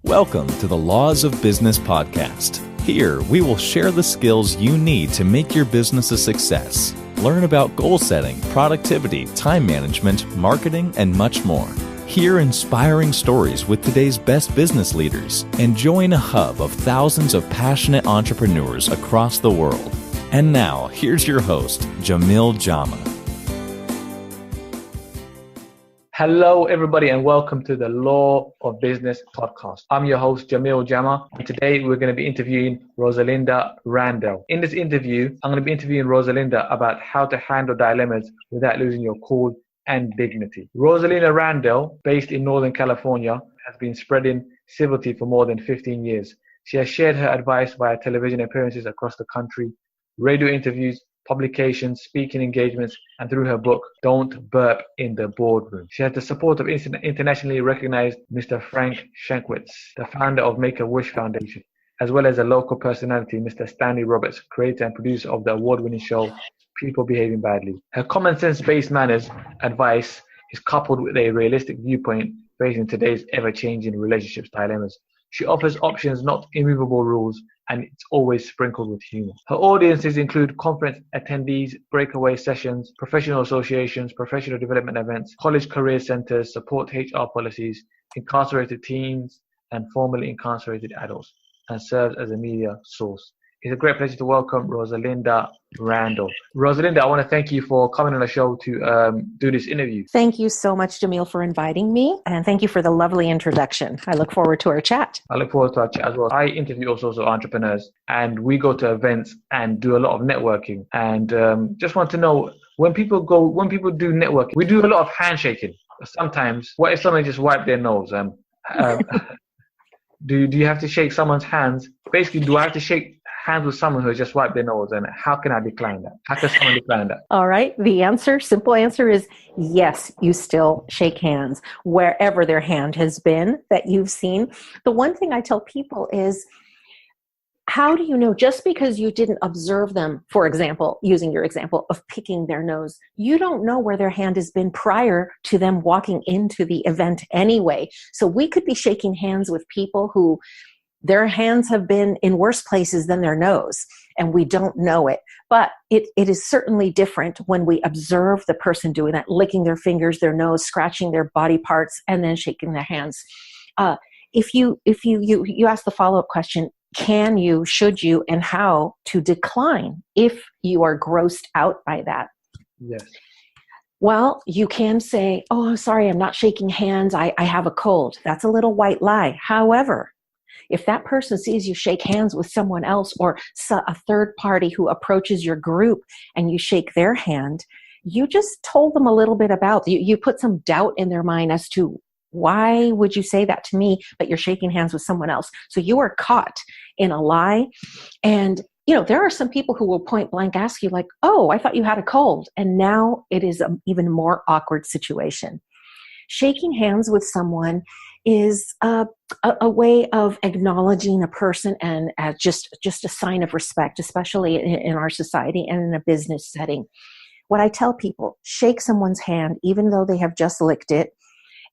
Welcome to the Laws of Business podcast. Here, we will share the skills you need to make your business a success. Learn about goal setting, productivity, time management, marketing, and much more. Hear inspiring stories with today's best business leaders and join a hub of thousands of passionate entrepreneurs across the world. And now, here's your host, Jamil Jama. Hello, everybody, and welcome to the Law of Business podcast. I'm your host, Jamil Jama, and today we're going to be interviewing Rosalinda Randall. In this interview, I'm going to be interviewing Rosalinda about how to handle dilemmas without losing your cool and dignity. Rosalinda Randall, based in Northern California, has been spreading civility for more than 15 years. She has shared her advice via television appearances across the country, radio interviews, publications, speaking engagements, and through her book, Don't Burp in the Boardroom. She has the support of internationally recognized Mr. Frank Shankwitz, the founder of Make-A-Wish Foundation, as well as a local personality, Mr. Stanley Roberts, creator and producer of the award-winning show, People Behaving Badly. Her common sense-based manners advice is coupled with a realistic viewpoint facing today's ever-changing relationships dilemmas. She offers options, not immovable rules, and it's always sprinkled with humor. Her audiences include conference attendees, breakaway sessions, professional associations, professional development events, college career centers, support HR policies, incarcerated teens, and formerly incarcerated adults, and serves as a media source. It's a great pleasure to welcome Rosalinda Randall. Rosalinda, I want to thank you for coming on the show to do this interview. Thank you so much, Jamil, for inviting me, and thank you for the lovely introduction. I look forward to our chat. I look forward to our chat as well. I interview all sorts of entrepreneurs, and we go to events and do a lot of networking. And just want to know, when people do networking, we do a lot of handshaking. Sometimes, what if someone just wiped their nose? Do you have to shake someone's hands? Basically, do I have to shake hands with someone who has just wiped their nose, and how can I decline that? How can someone decline that? All right. Simple answer is yes, you still shake hands wherever their hand has been that you've seen. The one thing I tell people is, how do you know, just because you didn't observe them, for example, using your example of picking their nose, you don't know where their hand has been prior to them walking into the event anyway. So we could be shaking hands with people who their hands have been in worse places than their nose, and we don't know it. But it is certainly different when we observe the person doing that, licking their fingers, their nose, scratching their body parts, and then shaking their hands. If you ask the follow-up question, can you, should you, and how to decline if you are grossed out by that? Yes. Well, you can say, oh, sorry, I'm not shaking hands. I have a cold. That's a little white lie. However, if that person sees you shake hands with someone else or a third party who approaches your group and you shake their hand, you just told them a little bit about, you put some doubt in their mind as to why would you say that to me, but you're shaking hands with someone else. So you are caught in a lie. And, there are some people who will point blank ask you like, oh, I thought you had a cold. And now it is an even more awkward situation. Shaking hands with someone is a way of acknowledging a person and just a sign of respect, especially in our society and in a business setting. What I tell people, shake someone's hand, even though they have just licked it,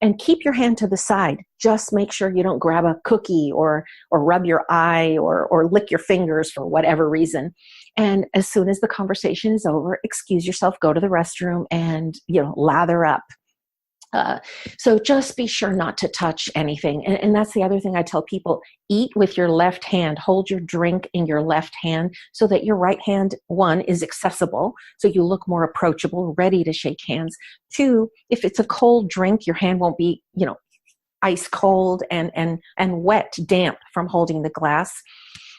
and keep your hand to the side. Just make sure you don't grab a cookie or rub your eye or lick your fingers for whatever reason. And as soon as the conversation is over, excuse yourself, go to the restroom and, lather up. So just be sure not to touch anything. And that's the other thing I tell people. Eat with your left hand. Hold your drink in your left hand so that your right hand, one, is accessible. So you look more approachable, ready to shake hands. Two, if it's a cold drink, your hand won't be, ice cold and wet, damp from holding the glass.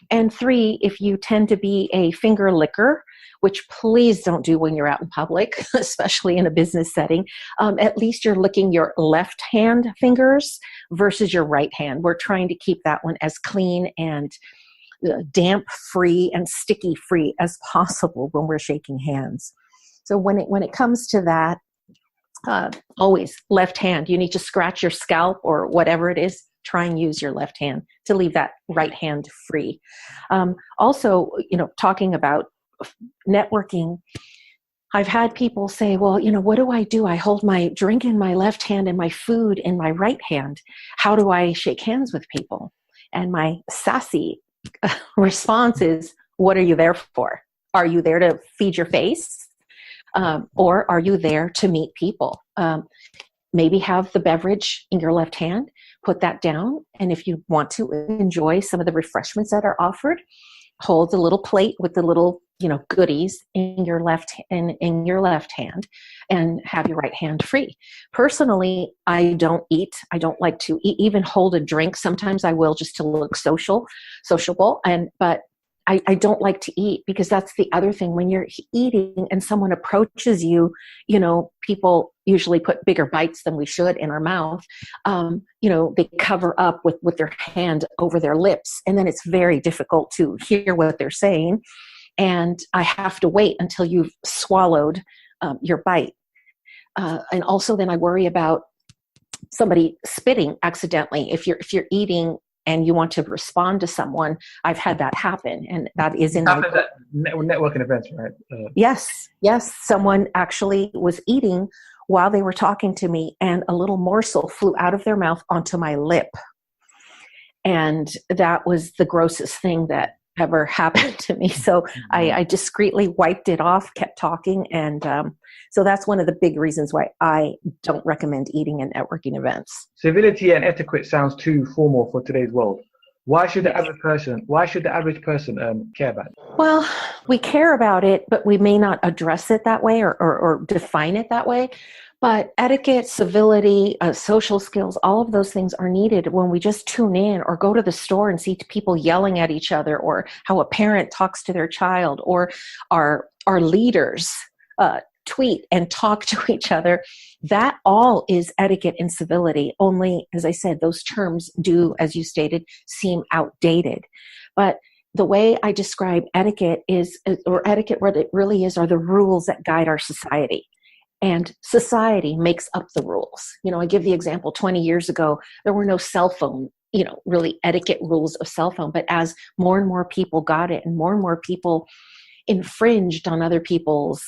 And three, if you tend to be a finger licker, which please don't do when you're out in public, especially in a business setting, at least you're licking your left hand fingers versus your right hand. We're trying to keep that one as clean and damp free and sticky free as possible when we're shaking hands. So when it comes to that, always left hand. You need to scratch your scalp or whatever it is, try and use your left hand to leave that right hand free. Also, talking about networking, I've had people say, well, what do I do? I hold my drink in my left hand and my food in my right hand. How do I shake hands with people? And my sassy response is, what are you there for? Are you there to feed your face? Or are you there to meet people? Maybe have the beverage in your left hand, put that down. And if you want to enjoy some of the refreshments that are offered, hold the little plate with the little, goodies in your left hand and have your right hand free. Personally, I don't eat. I don't like to even hold a drink. Sometimes I will just to look sociable. But I don't like to eat, because that's the other thing. When you're eating and someone approaches you, people usually put bigger bites than we should in our mouth. They cover up with their hand over their lips, and then it's very difficult to hear what they're saying. And I have to wait until you've swallowed your bite. And also then I worry about somebody spitting accidentally. If you're eating and you want to respond to someone, I've had that happen, and that is in happens at networking events, right? Yes. Someone actually was eating while they were talking to me, and a little morsel flew out of their mouth onto my lip, and that was the grossest thing that ever happened to me. So I discreetly wiped it off, kept talking, and so that's one of the big reasons why I don't recommend eating at networking events. Civility and etiquette sounds too formal for today's world. Why should the average person care about it? Well, we care about it, but we may not address it that way or define it that way. But etiquette, civility, social skills, all of those things are needed when we just tune in or go to the store and see people yelling at each other, or how a parent talks to their child, or our leaders tweet and talk to each other. That all is etiquette and civility. Only, as I said, those terms do, as you stated, seem outdated. But the way I describe etiquette what it really is, are the rules that guide our society. And society makes up the rules. I give the example, 20 years ago, there were no cell phone, really etiquette rules of cell phone. But as more and more people got it, and more people infringed on other people's,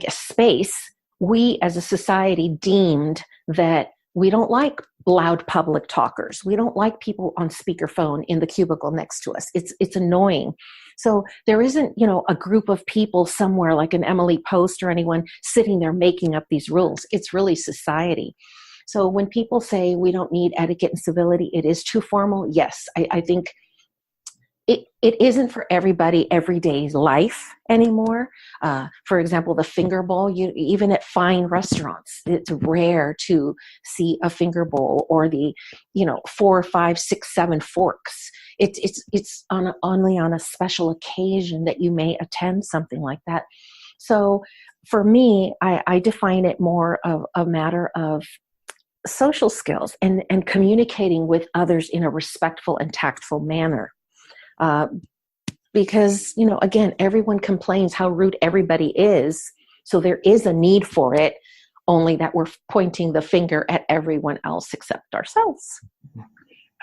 space, we as a society deemed that we don't like loud public talkers. We don't like people on speakerphone in the cubicle next to us. It's annoying. So there isn't, a group of people somewhere like an Emily Post or anyone sitting there making up these rules. It's really society. So when people say we don't need etiquette and civility, it is too formal. Yes, I think it isn't for everybody everyday life anymore. For example, the finger bowl, even at fine restaurants, it's rare to see a finger bowl, or the 4, 5, 6, 7 forks. It's only on a special occasion that you may attend something like that. So for me, I define it more of a matter of social skills and communicating with others in a respectful and tactful manner. Because, again, everyone complains how rude everybody is. So there is a need for it, only that we're pointing the finger at everyone else except ourselves.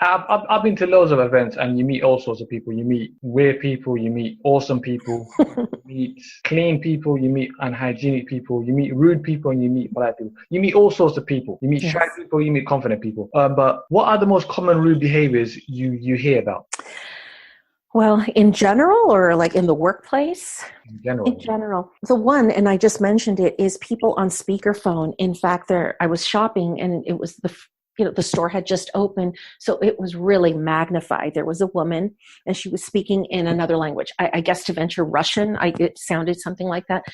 I've been to loads of events, and you meet all sorts of people. You meet weird people, you meet awesome people, you meet clean people, you meet unhygienic people, you meet rude people, and you meet polite people. You meet all sorts of people. You meet shy people, you meet confident people. But what are the most common rude behaviors you hear about? Well, in general, or like in the workplace? In general. In general. The one, and I just mentioned it, is people on speakerphone. In fact, I was shopping, and it was the store had just opened, so it was really magnified. There was a woman, and she was speaking in another language. I guess to venture Russian, it sounded something like that.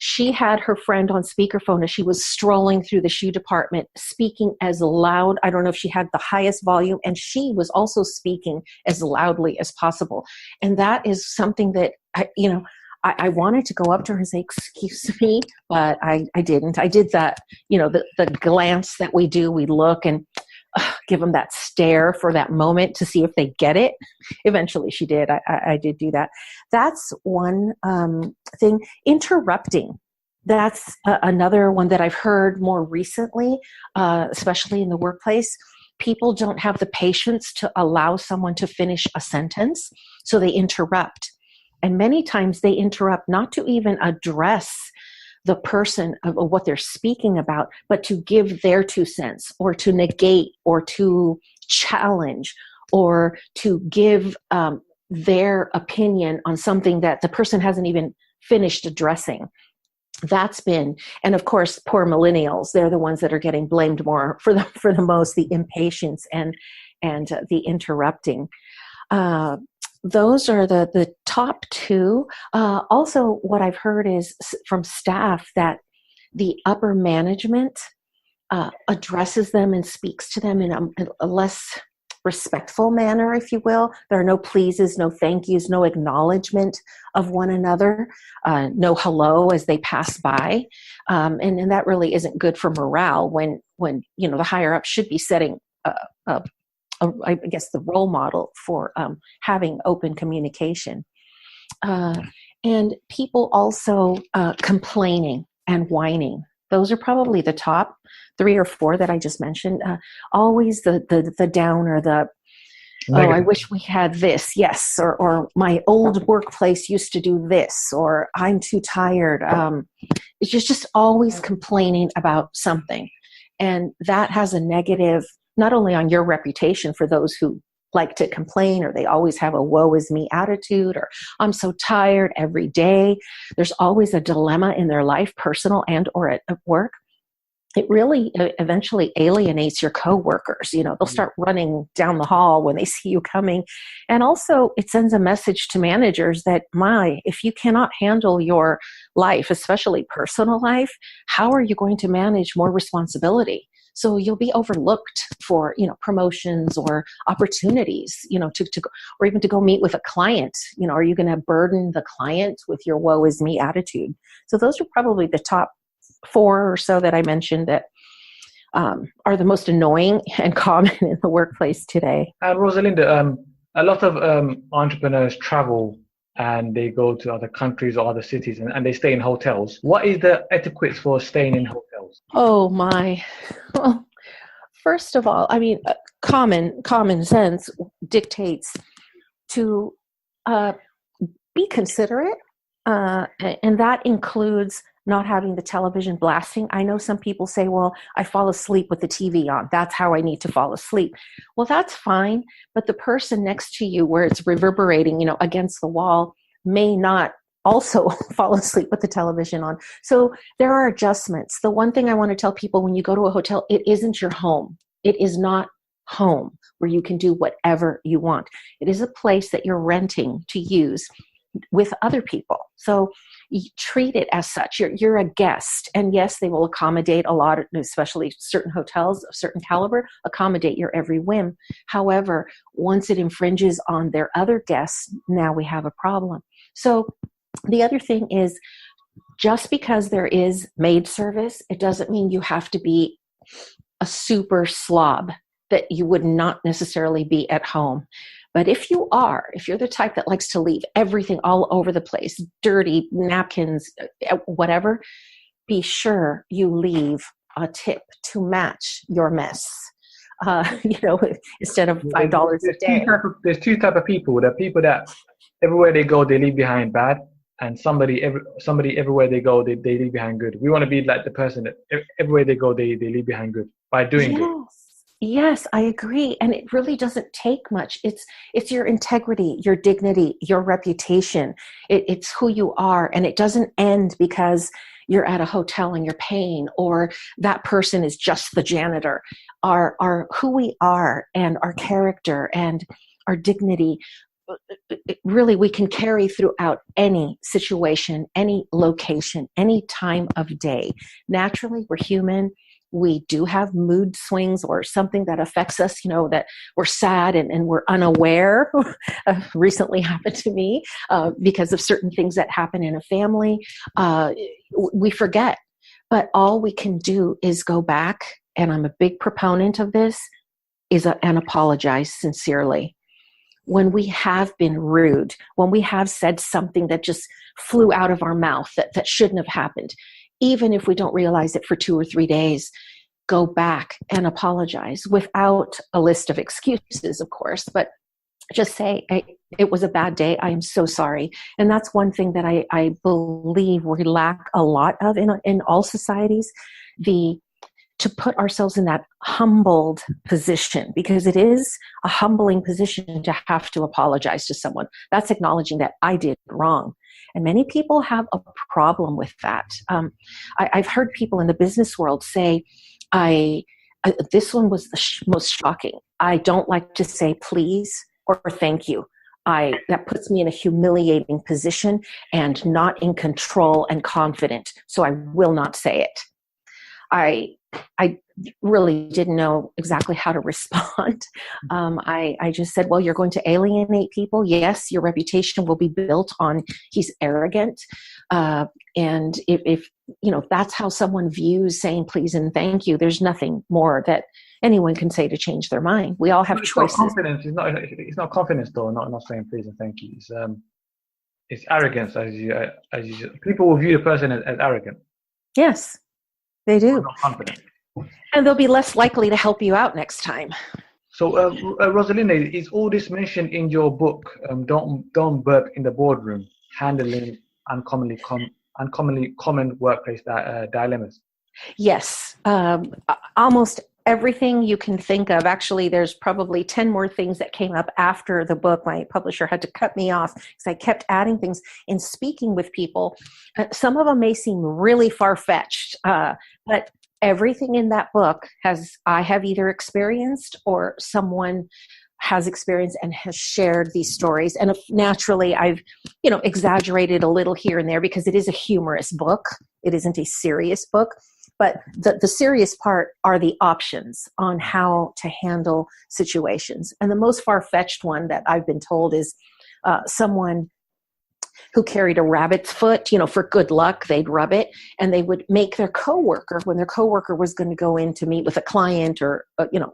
She had her friend on speakerphone as she was strolling through the shoe department, speaking as loud. I don't know if she had the highest volume, and she was also speaking as loudly as possible. And that is something that, I wanted to go up to her and say, excuse me, but I didn't. I did that, the glance that we do, we look and give them that stare for that moment to see if they get it. Eventually she did. I did do that. That's one thing. Interrupting. That's another one that I've heard more recently, especially in the workplace. People don't have the patience to allow someone to finish a sentence, so they interrupt. And many times they interrupt not to even address the person of what they're speaking about, but to give their 2 cents or to negate or to challenge or to give their opinion on something that the person hasn't even finished addressing. That's been, and of course, poor millennials, they're the ones that are getting blamed more for the most, the impatience and the interrupting. Those are the top 2. Also, what I've heard is from staff that the upper management addresses them and speaks to them in a less respectful manner, if you will. There are no pleases, no thank yous, no acknowledgement of one another, no hello as they pass by. And that really isn't good for morale when the higher up should be setting I guess the role model for having open communication. And people also complaining and whining. Those are probably the top 3 or 4 that I just mentioned. Always the downer, I wish we had this, yes, or my old workplace used to do this, or I'm too tired. It's just always complaining about something. And that has a negative, not only on your reputation for those who like to complain, or they always have a woe is me attitude, or I'm so tired every day. There's always a dilemma in their life, personal and or at work. It really eventually alienates your coworkers. They'll start running down the hall when they see you coming. And also it sends a message to managers that, if you cannot handle your life, especially personal life, how are you going to manage more responsibility? So you'll be overlooked for, promotions or opportunities, or even to go meet with a client. Are you going to burden the client with your woe is me attitude? So those are probably the top 4 or so that I mentioned that are the most annoying and common in the workplace today. Rosalinda, a lot of entrepreneurs travel and they go to other countries or other cities and they stay in hotels. What is the etiquette for staying in hotels? Oh my. Well, first of all, I mean, common sense dictates to be considerate, and that includes not having the television blasting. I know some people say, well, I fall asleep with the TV on. That's how I need to fall asleep. Well, that's fine. But the person next to you where it's reverberating, against the wall may not also fall asleep with the television on. So there are adjustments. The one thing I want to tell people when you go to a hotel, it isn't your home. It is not home where you can do whatever you want. It is a place that you're renting to use with other people. So you treat it as such. You're a guest. And yes, they will accommodate a lot, especially certain hotels of certain caliber, accommodate your every whim. However, once it infringes on their other guests, now we have a problem. So the other thing is, just because there is maid service, it doesn't mean you have to be a super slob that you would not necessarily be at home. But if you're the type that likes to leave everything all over the place, dirty napkins, whatever, be sure you leave a tip to match your mess. Instead of $5 a day. There's 2 types of people. There are people that everywhere they go, they leave behind bad. And somebody everywhere they go, they leave behind good. We want to be like the person that everywhere they go, they leave behind good by doing good. Yes, I agree. And it really doesn't take much. It's your integrity, your dignity, your reputation. It's who you are. And it doesn't end because you're at a hotel and you're paying, or that person is just the janitor. Our who we are and our character and our dignity, really we can carry throughout any situation, any location, any time of day. Naturally, we're human. We do have mood swings or something that affects us, that we're sad and we're unaware. Recently happened to me because of certain things that happen in a family. We forget. But all we can do is go back, and I'm a big proponent of this, and apologize sincerely. When we have been rude, when we have said something that just flew out of our mouth that shouldn't have happened, even if we don't realize it for 2 or 3 days, go back and apologize without a list of excuses, of course, but just say, it was a bad day. I am so sorry. And that's one thing that I believe we lack a lot of in all societies, to put ourselves in that humbled position, because it is a humbling position to have to apologize to someone. That's acknowledging that I did wrong. And many people have a problem with that. I've heard people in the business world say, this one was the most shocking. I don't like to say please or thank you. That puts me in a humiliating position and not in control and confident. So I will not say it. I really didn't know exactly how to respond. I just said, well, you're going to alienate people. Yes, your reputation will be built on he's arrogant. And if that's how someone views saying please and thank you, there's nothing more that anyone can say to change their mind. We all have choices. Not confidence. It's not confidence, though. Not saying please and thank you. It's arrogance, as you people will view the person as arrogant. Yes, they do. Not confident. And they'll be less likely to help you out next time. So, Rosalinda, is all this mentioned in your book, Don't Burp in the Boardroom, Handling Uncommonly Common Workplace Dilemmas? Yes. Almost everything you can think of. Actually, there's probably 10 more things that came up after the book. My publisher had to cut me off because I kept adding things in speaking with people. Some of them may seem really far-fetched, but everything in that book I have either experienced or someone has experienced and has shared these stories. And naturally, I've exaggerated a little here and there because it is a humorous book. It isn't a serious book. But the serious part are the options on how to handle situations. And the most far-fetched one that I've been told is someone who carried a rabbit's foot, for good luck, they'd rub it, and they would make their coworker, when their coworker was going to go in to meet with a client or,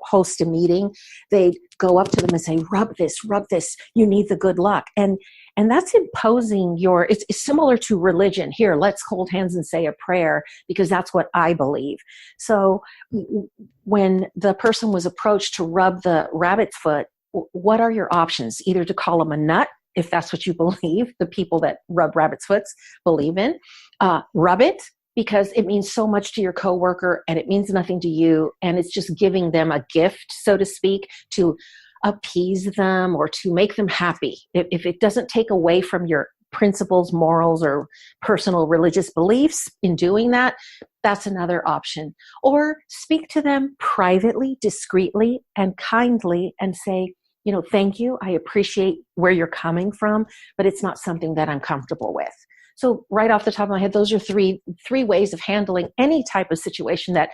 host a meeting, they'd go up to them and say, rub this, you need the good luck. And that's imposing it's similar to religion. Here, let's hold hands and say a prayer because that's what I believe. So when the person was approached to rub the rabbit's foot, what are your options? Either to call them a nut, if that's what you believe, the people that rub rabbit's foots believe in, rub it because it means so much to your coworker and it means nothing to you. And it's just giving them a gift, so to speak, to appease them or to make them happy. If it doesn't take away from your principles, morals, or personal religious beliefs in doing that, that's another option. Or speak to them privately, discreetly, and kindly and say, thank you. I appreciate where you're coming from, but it's not something that I'm comfortable with. So right off the top of my head, those are three ways of handling any type of situation that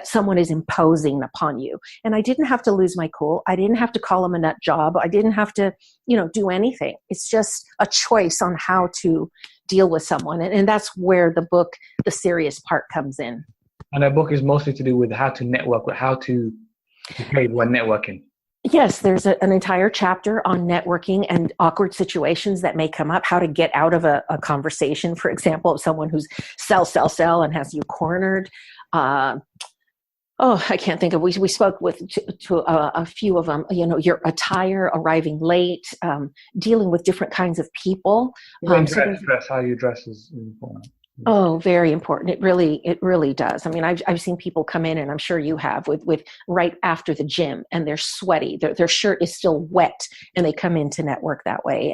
someone is imposing upon you. And I didn't have to lose my cool. I didn't have to call them a nut job. I didn't have to, do anything. It's just a choice on how to deal with someone. And that's where the book, the serious part, comes in. And that book is mostly to do with how to network, with how to behave when networking. Yes, there's an entire chapter on networking and awkward situations that may come up, how to get out of a conversation, for example, of someone who's sell and has you cornered. I can't think of, we spoke to a few of them, your attire, arriving late, dealing with different kinds of people. Dress, how you dress is important. Oh, very important. It really does. I mean, I've seen people come in, and I'm sure you have, with right after the gym, and they're sweaty. Their shirt is still wet, and they come in to network that way.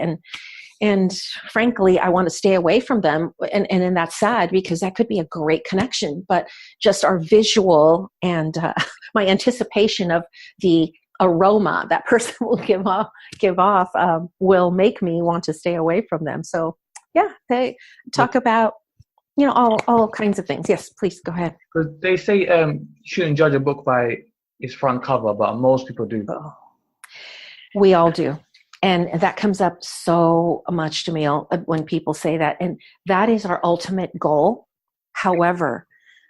And frankly, I want to stay away from them. And that's sad because that could be a great connection. But just our visual and my anticipation of the aroma that person will give off will make me want to stay away from them. So yeah, they talk about all kinds of things. Yes, please go ahead. Because they say you shouldn't judge a book by its front cover, but most people do. Oh, we all do. And that comes up so much to me when people say that. And that is our ultimate goal. However,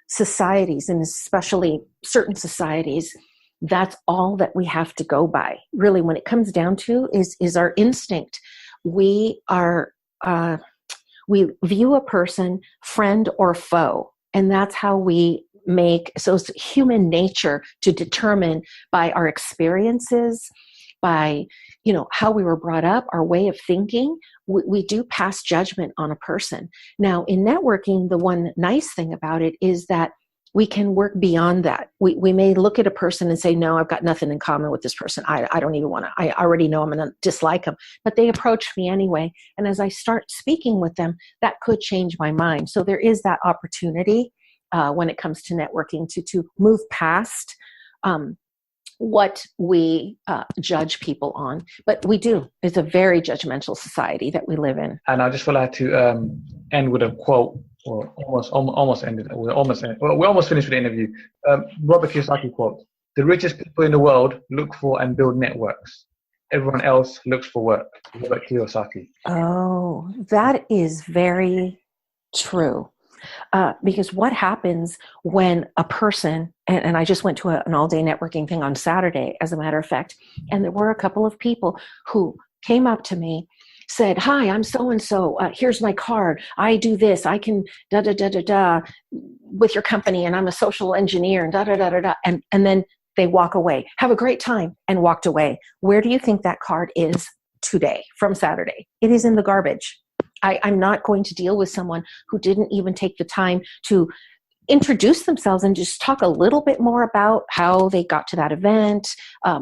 societies, and especially certain societies, that's all that we have to go by. Really, when it comes down to is our instinct. We view a person friend or foe, and that's how we so it's human nature to determine by our experiences, by, how we were brought up, our way of thinking, we do pass judgment on a person. Now, in networking, the one nice thing about it is that we can work beyond that. We may look at a person and say, no, I've got nothing in common with this person. I don't even want to, I already know I'm going to dislike them, but they approach me anyway. And as I start speaking with them, that could change my mind. So there is that opportunity when it comes to networking to move past what we judge people on. But we do. It's a very judgmental society that we live in. And I just would like to end with a quote. Well, almost ended. We almost finished with the interview. Robert Kiyosaki quote: "The richest people in the world look for and build networks. Everyone else looks for work." Robert Kiyosaki. Oh, that is very true. Because what happens when a person, and I just went to an all-day networking thing on Saturday, as a matter of fact, and there were a couple of people who came up to me, said, "Hi, I'm so-and-so. Here's my card. I do this. I can da-da-da-da-da with your company, and I'm a social engineer, and da-da-da-da-da." And then they walk away. Have a great time, and walked away. Where do you think that card is today from Saturday? It is in the garbage. I'm not going to deal with someone who didn't even take the time to introduce themselves and just talk a little bit more about how they got to that event,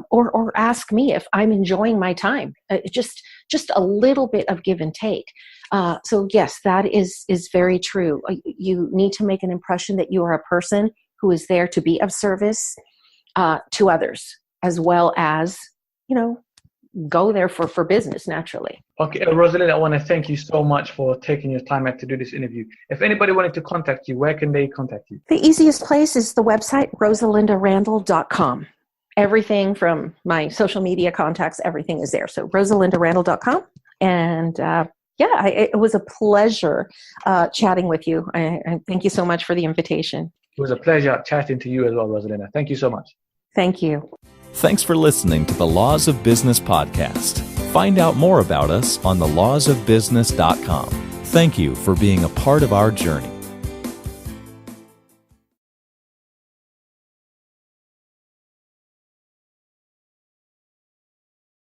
or ask me if I'm enjoying my time. Just a little bit of give and take. So yes, that is very true. You need to make an impression that you are a person who is there to be of service to others, as well as, go there for business naturally. Okay, Rosalinda, I want to thank you so much for taking your time out to do this interview. If anybody wanted to contact you, where can they contact you? The easiest place is the website, rosalindarandall.com. Everything from my social media contacts, everything is there. So rosalindarandall.com. And it was a pleasure chatting with you. I thank you so much for the invitation. It was a pleasure chatting to you as well, Rosalinda. Thank you so much. Thank you. Thanks for listening to the Laws of Business podcast. Find out more about us on thelawsofbusiness.com. Thank you for being a part of our journey.